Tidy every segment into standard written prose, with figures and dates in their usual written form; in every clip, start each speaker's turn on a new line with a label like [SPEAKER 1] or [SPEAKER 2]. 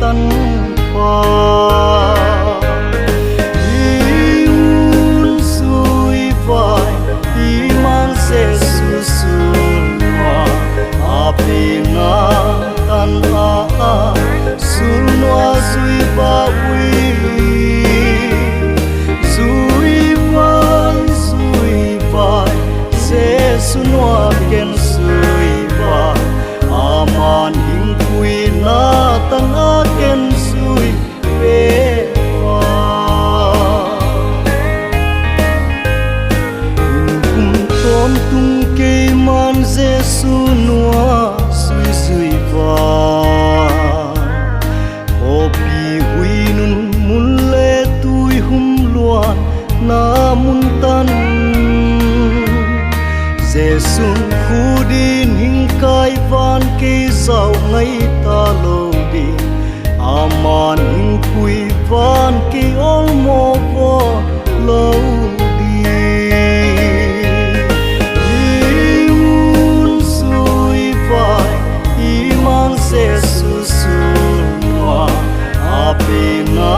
[SPEAKER 1] tan pha iun sui vai iman se susunwa api nga tan a sunwa sui ba ui sunwa ken sui ba aman hing pui na tan a ken sui pe wa kum tom tung ke man je sunwa sui sui ba opi hui nun mun le tui hum luan na mun tan sun khu din hing kai van ke sau ngai ta lo di aman hing pui van ke ol mo vo lo di iun sui vai iman se susunwa api na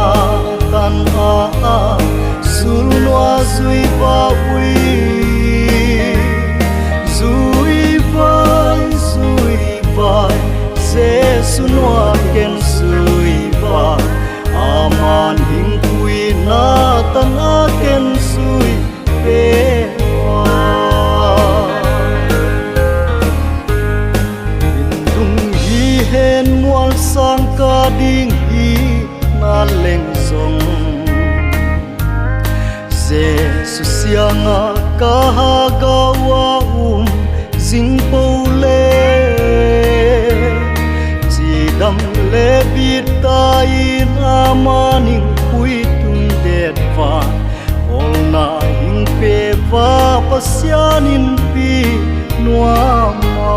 [SPEAKER 1] tan a sunwa sui ba ui sunwa ken sui ba aman hing pui na tan a ken sui pe wa dung hi hen mual sang ka ding hi na leng song se su sianga ka ha ga wa jing po le dam le bita in amaning pui tung det va ol na hing pe va pasianin pi nuama